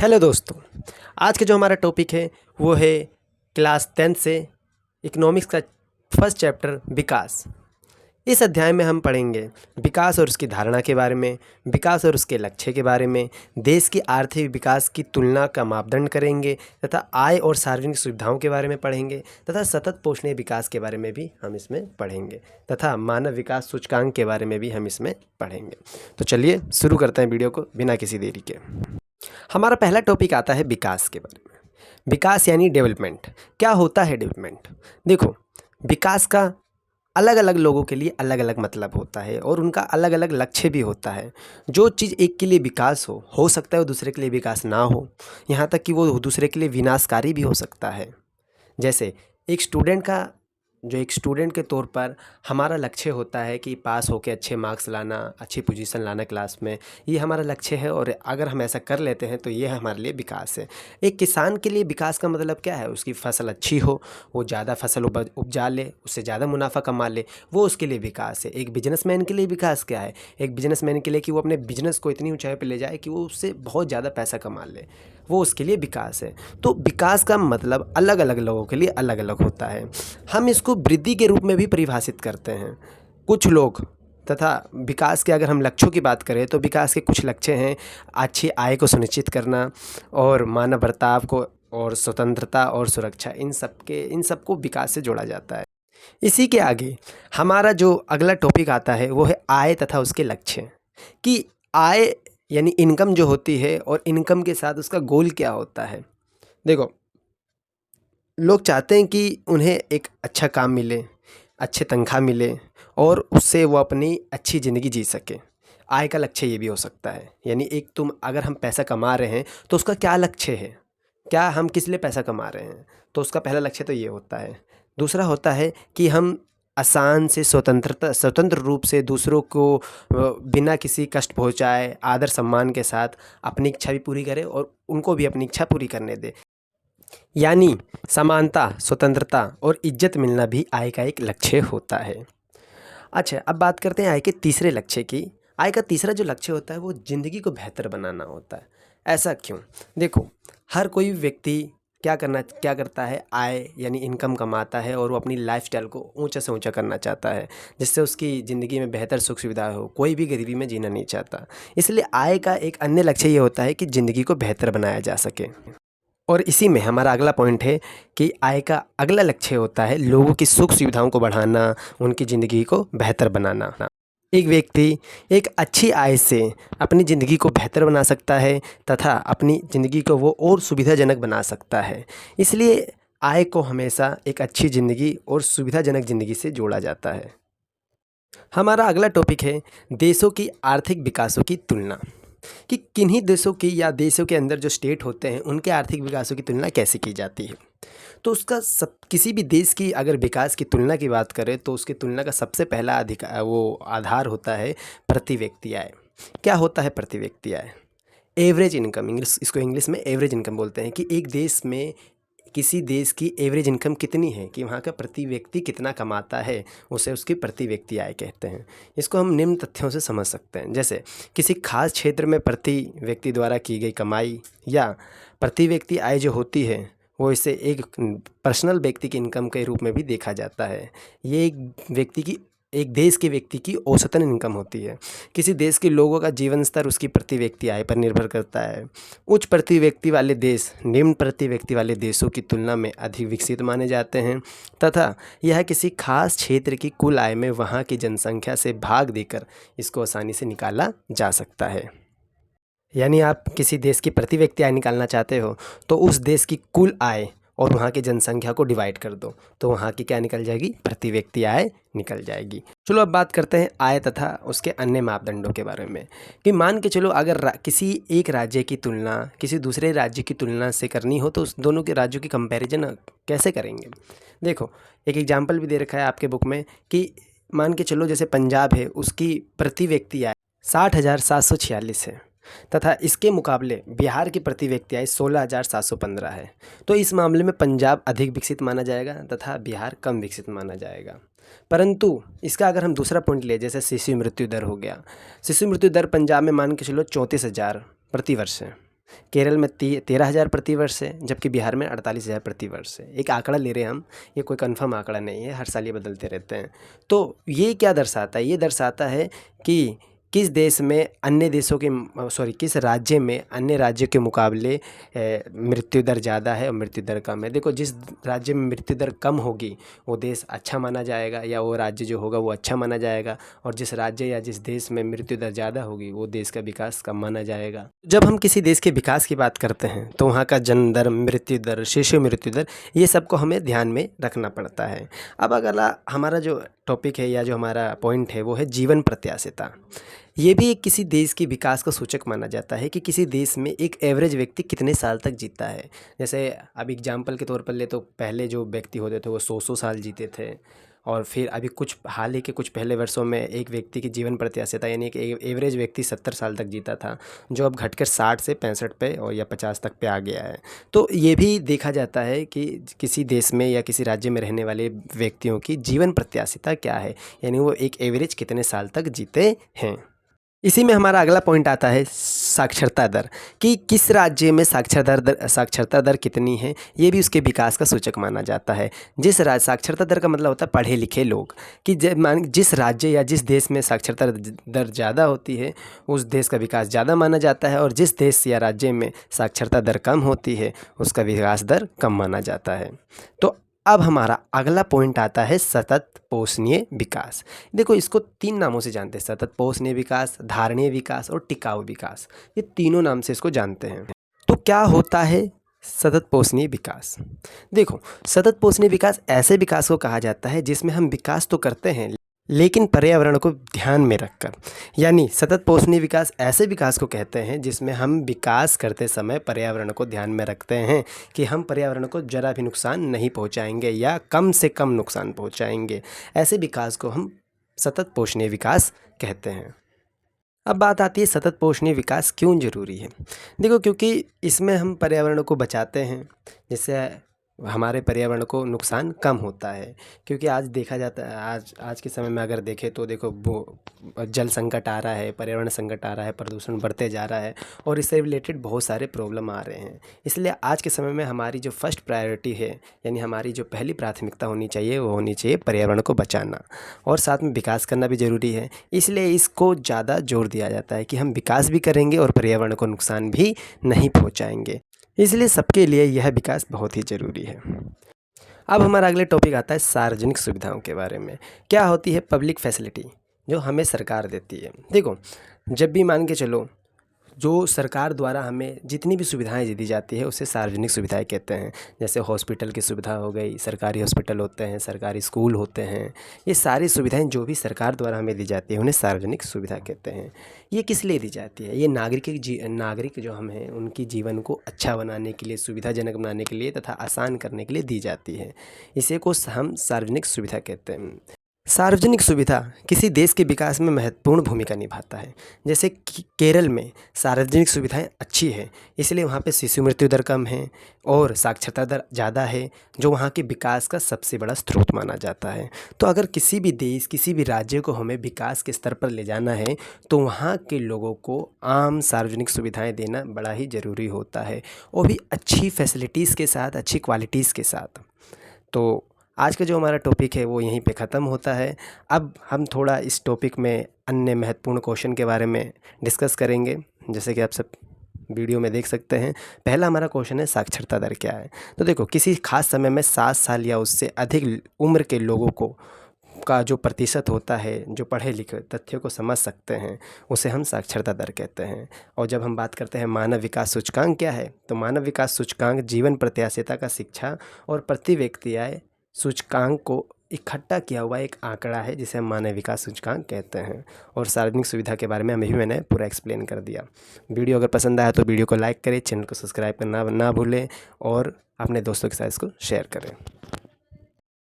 Hello दोस्तों। आज का जो हमारा टॉपिक है वो है क्लास 10 से इकोनॉमिक्स का फर्स्ट चैप्टर विकास। इस अध्याय में हम पढ़ेंगे विकास और उसकी धारणा के बारे में, विकास और उसके लक्ष्य के बारे में, देश की आर्थिक विकास की तुलना का मापदंड करेंगे तथा आय और सार्वजनिक सुविधाओं के बारे में पढ़ेंगे तथा सतत पोषणीय विकास के बारे में भी हम इसमें पढ़ेंगे तथा मानव विकास सूचकांक के बारे में भी हम इसमें पढ़ेंगे। तो चलिए शुरू करते हैं वीडियो को बिना किसी देरी के। हमारा पहला टॉपिक आता है विकास के बारे में। विकास यानी डेवलपमेंट। क्या होता है डेवलपमेंट? देखो, विकास का अलग अलग लोगों के लिए अलग अलग मतलब होता है और उनका अलग अलग लक्ष्य भी होता है। जो चीज़ एक के लिए विकास हो सकता है वो दूसरे के लिए विकास ना हो, यहाँ तक कि वो दूसरे के लिए विनाशकारी भी हो सकता है। जैसे एक स्टूडेंट के तौर पर हमारा लक्ष्य होता है कि पास होकर अच्छे मार्क्स लाना, अच्छी पोजीशन लाना क्लास में, ये हमारा लक्ष्य है और अगर हम ऐसा कर लेते हैं तो ये हमारे लिए विकास है। एक किसान के लिए विकास का मतलब क्या है? उसकी फसल अच्छी हो, वो ज़्यादा फसल उपजा ले, उससे ज़्यादा मुनाफा कमा ले, वो उसके लिए विकास है। एक बिजनेसमैन के लिए विकास क्या है? एक बिजनेसमैन के लिए कि वो अपने बिजनेस को इतनी ऊंचाई पर ले जाए कि वो उससे बहुत ज़्यादा पैसा कमा ले, वो उसके लिए विकास है। तो विकास का मतलब अलग अलग लोगों के लिए अलग अलग होता है। हम इसको वृद्धि के रूप में भी परिभाषित करते हैं कुछ लोग। तथा विकास के अगर हम लक्ष्यों की बात करें तो विकास के कुछ लक्ष्य हैं: अच्छी आय को सुनिश्चित करना और मानव बर्ताव को और स्वतंत्रता और सुरक्षा। इन सबको विकास से जोड़ा जाता है। इसी के आगे हमारा जो अगला टॉपिक आता है वो है आय तथा उसके लक्ष्य। कि आय यानी इनकम जो होती है और इनकम के साथ उसका गोल क्या होता है। देखो, लोग चाहते हैं कि उन्हें एक अच्छा काम मिले, अच्छे तनख्वाह मिले और उससे वो अपनी अच्छी ज़िंदगी जी सके। आय का लक्ष्य ये भी हो सकता है। यानी अगर हम पैसा कमा रहे हैं तो उसका क्या लक्ष्य है, क्या हम किस लिए पैसा कमा रहे हैं, तो उसका पहला लक्ष्य तो ये होता है। दूसरा होता है कि हम आसान से स्वतंत्र रूप से दूसरों को बिना किसी कष्ट पहुंचाए आदर सम्मान के साथ अपनी इच्छा भी पूरी करें और उनको भी अपनी इच्छा पूरी करने दें। यानी समानता, स्वतंत्रता और इज्जत मिलना भी आय का एक लक्ष्य होता है। अच्छा, अब बात करते हैं आय के तीसरे लक्ष्य की। आय का तीसरा जो लक्ष्य होता है वो ज़िंदगी को बेहतर बनाना होता है। ऐसा क्यों? देखो, हर कोई व्यक्ति क्या करता है, आय यानी इनकम कमाता है और वो अपनी लाइफस्टाइल को ऊंचा से ऊंचा करना चाहता है, जिससे उसकी ज़िंदगी में बेहतर सुख सुविधा हो। कोई भी गरीबी में जीना नहीं चाहता। इसलिए आय का एक अन्य लक्ष्य ये होता है कि ज़िंदगी को बेहतर बनाया जा सके। और इसी में हमारा अगला पॉइंट है कि आय का अगला लक्ष्य होता है लोगों की सुख सुविधाओं को बढ़ाना, उनकी ज़िंदगी को बेहतर बनाना। एक व्यक्ति एक अच्छी आय से अपनी ज़िंदगी को बेहतर बना सकता है तथा अपनी ज़िंदगी को वो और सुविधाजनक बना सकता है। इसलिए आय को हमेशा एक अच्छी ज़िंदगी और सुविधाजनक ज़िंदगी से जोड़ा जाता है। हमारा अगला टॉपिक है देशों की आर्थिक विकासों की तुलना। कि किन्हीं देशों की या देशों के अंदर जो स्टेट होते हैं उनके आर्थिक विकासों की तुलना कैसे की जाती है। तो किसी भी देश की अगर विकास की तुलना की बात करें तो उसकी तुलना का सबसे पहला आधार होता है प्रति व्यक्ति आय। क्या होता है प्रति व्यक्ति आय? एवरेज इनकम, इसको इंग्लिश में एवरेज इनकम बोलते हैं। कि एक देश में किसी देश की एवरेज इनकम कितनी है, कि वहाँ का प्रति व्यक्ति कितना कमाता है, उसे उसकी प्रति व्यक्ति आय कहते हैं। इसको हम निम्न तथ्यों से समझ सकते हैं। जैसे किसी खास क्षेत्र में प्रति व्यक्ति द्वारा की गई कमाई या प्रति व्यक्ति आय जो होती है वो इसे एक पर्सनल व्यक्ति की इनकम के रूप में भी देखा जाता है। ये एक देश के व्यक्ति की औसतन इनकम होती है। किसी देश के लोगों का जीवन स्तर उसकी प्रति व्यक्ति आय पर निर्भर करता है। उच्च प्रति व्यक्ति वाले देश निम्न प्रति व्यक्ति वाले देशों की तुलना में अधिक विकसित माने जाते हैं तथा यह किसी खास क्षेत्र की कुल आय में वहाँ की जनसंख्या से भाग देकर इसको आसानी से निकाला जा सकता है। यानी आप किसी देश की प्रति व्यक्ति आय निकालना चाहते हो तो उस देश की कुल आय और वहाँ की जनसंख्या को डिवाइड कर दो तो वहाँ की क्या निकल जाएगी? प्रति व्यक्ति आय निकल जाएगी। चलो अब बात करते हैं आय तथा उसके अन्य मापदंडों के बारे में। कि मान के चलो अगर किसी एक राज्य की तुलना किसी दूसरे राज्य की तुलना से करनी हो तो उस दोनों के राज्यों की कंपैरिजन कैसे करेंगे? देखो, एक एग्जाम्पल भी दे रखा है आपके बुक में कि मान के चलो जैसे पंजाब है, उसकी प्रति व्यक्ति आय 60,746 है तथा इसके मुकाबले बिहार की प्रति व्यक्ति आय 16,715 है। तो इस मामले में पंजाब अधिक विकसित माना जाएगा तथा बिहार कम विकसित माना जाएगा। परंतु इसका अगर हम दूसरा पॉइंट ले, जैसे शिशु मृत्यु दर हो गया। शिशु मृत्यु दर पंजाब में मान के चलो 34,000 प्रति वर्ष है केरल में 13,000 प्रतिवर्ष है, जबकि बिहार में 48,000 प्रतिवर्ष है। एक आंकड़ा ले रहे हैं हम, ये कोई कंफर्म आंकड़ा नहीं है, हर साल ये बदलते रहते हैं। तो ये क्या दर्शाता है? ये दर्शाता है कि किस देश में अन्य देशों के किस राज्य में अन्य राज्यों के मुकाबले मृत्यु दर ज़्यादा है और मृत्यु दर कम है। देखो, जिस राज्य में मृत्यु दर कम होगी वो देश अच्छा माना जाएगा, या वो राज्य जो होगा वो अच्छा माना जाएगा, और जिस राज्य या जिस देश में मृत्यु दर ज़्यादा होगी वो देश का विकास कम माना जाएगा। जब हम किसी देश के विकास की बात करते हैं तो वहाँ का जन्म दर, मृत्यु दर, शिशु मृत्यु दर, ये सबको हमें ध्यान में रखना पड़ता है। अब अगला हमारा जो टॉपिक है या जो हमारा पॉइंट है वो है जीवन प्रत्याशिता। ये भी एक किसी देश के विकास का सूचक माना जाता है कि किसी देश में एक एवरेज व्यक्ति कितने साल तक जीता है। जैसे अब एग्जाम्पल के तौर पर ले तो पहले जो व्यक्ति होते थे वो 100 साल जीते थे, और फिर अभी कुछ हाल ही के कुछ पहले वर्षों में एक व्यक्ति की जीवन प्रत्याशिता यानी एक एवरेज व्यक्ति 70 साल तक जीता था, जो अब घटकर 60 से 65 पे और या 50 तक पे आ गया है। तो ये भी देखा जाता है कि किसी देश में या किसी राज्य में रहने वाले व्यक्तियों की जीवन प्रत्याशिता क्या है, यानी वो एक एवरेज कितने साल तक जीते हैं। इसी में हमारा अगला पॉइंट आता है साक्षरता दर, कि किस राज्य में साक्षरता दर कितनी है, ये भी उसके विकास का सूचक माना जाता है। साक्षरता दर का मतलब होता है पढ़े लिखे लोग, कि जिस राज्य या जिस देश में साक्षरता दर ज़्यादा होती है उस देश का विकास ज़्यादा माना जाता है, और जिस देश या राज्य में साक्षरता दर कम होती है उसका विकास दर कम माना जाता है। तो अब हमारा अगला पॉइंट आता है सतत पोषणीय विकास। देखो, इसको 3 नामों से जानते हैं: सतत पोषणीय विकास, धारणीय विकास और टिकाऊ विकास। ये तीनों नाम से इसको जानते हैं। तो क्या होता है सतत पोषणीय विकास? देखो, सतत पोषणीय विकास ऐसे विकास को कहा जाता है जिसमें हम विकास तो करते हैं लेकिन पर्यावरण को ध्यान में रखकर। यानी सतत पोषणीय विकास ऐसे विकास को कहते हैं जिसमें हम विकास करते समय पर्यावरण को ध्यान में रखते हैं कि हम पर्यावरण को ज़रा भी नुकसान नहीं पहुंचाएंगे या कम से कम नुकसान पहुंचाएंगे। ऐसे विकास को हम सतत पोषणीय विकास कहते हैं। अब बात आती है सतत पोषणीय विकास क्यों ज़रूरी है। देखो, क्योंकि इसमें हम पर्यावरण को बचाते हैं, जिससे हमारे पर्यावरण को नुकसान कम होता है। क्योंकि आज देखा जाता है, आज के समय में अगर देखें तो देखो, जल संकट आ रहा है, पर्यावरण संकट आ रहा है, प्रदूषण बढ़ते जा रहा है और इससे रिलेटेड बहुत सारे प्रॉब्लम आ रहे हैं। इसलिए आज के समय में हमारी जो फर्स्ट प्रायोरिटी है, यानी हमारी जो पहली प्राथमिकता होनी चाहिए वो होनी चाहिए पर्यावरण को बचाना, और साथ में विकास करना भी ज़रूरी है। इसलिए इसको ज़्यादा जोर दिया जाता है कि हम विकास भी करेंगे और पर्यावरण को नुकसान भी नहीं पहुँचाएंगे। इसलिए सबके लिए यह विकास बहुत ही ज़रूरी है। अब हमारा अगले टॉपिक आता है सार्वजनिक सुविधाओं के बारे में। क्या होती है पब्लिक फैसिलिटी, जो हमें सरकार देती है। देखो, जब भी मान के चलो, जो सरकार द्वारा हमें जितनी भी सुविधाएं दी जाती है उसे सार्वजनिक सुविधाएं कहते हैं। जैसे हॉस्पिटल की सुविधा हो गई, सरकारी हॉस्पिटल होते हैं, सरकारी स्कूल होते हैं, ये सारी सुविधाएं जो भी सरकार द्वारा हमें दी जाती है उन्हें सार्वजनिक सुविधा कहते हैं। ये किस लिए दी जाती है? ये नागरिक जो हम हैं उनकी जीवन को अच्छा बनाने के लिए, सुविधाजनक बनाने के लिए तथा आसान करने के लिए दी जाती है। इसे को हम सार्वजनिक सुविधा कहते हैं। सार्वजनिक सुविधा किसी देश के विकास में महत्वपूर्ण भूमिका निभाता है। जैसे केरल में सार्वजनिक सुविधाएं अच्छी है, इसलिए वहाँ पे शिशु मृत्यु दर कम है और साक्षरता दर ज़्यादा है, जो वहाँ के विकास का सबसे बड़ा स्रोत माना जाता है। तो अगर किसी भी देश, किसी भी राज्य को हमें विकास के स्तर पर ले जाना है तो वहाँ के लोगों को आम सार्वजनिक सुविधाएँ देना बड़ा ही ज़रूरी होता है, वो भी अच्छी फैसिलिटीज़ के साथ, अच्छी क्वालिटीज़ के साथ। तो आज का जो हमारा टॉपिक है वो यहीं पे ख़त्म होता है। अब हम थोड़ा इस टॉपिक में अन्य महत्वपूर्ण क्वेश्चन के बारे में डिस्कस करेंगे, जैसे कि आप सब वीडियो में देख सकते हैं। पहला हमारा क्वेश्चन है साक्षरता दर क्या है। तो देखो, किसी खास समय में 7 साल या उससे अधिक उम्र के लोगों का जो प्रतिशत होता है, जो पढ़े लिखे तथ्यों को समझ सकते हैं, उसे हम साक्षरता दर कहते हैं। और जब हम बात करते हैं मानव विकास सूचकांक क्या है, तो मानव विकास सूचकांक जीवन प्रत्याशिता का शिक्षा और प्रति व्यक्ति आय सूचकांक को इकट्ठा किया हुआ एक आंकड़ा है जिसे हम मानव विकास सूचकांक कहते हैं। और सार्वजनिक सुविधा के बारे में अभी मैंने पूरा एक्सप्लेन कर दिया। वीडियो अगर पसंद आया तो वीडियो को लाइक करें, चैनल को सब्सक्राइब करना ना भूलें और अपने दोस्तों के साथ इसको शेयर करें।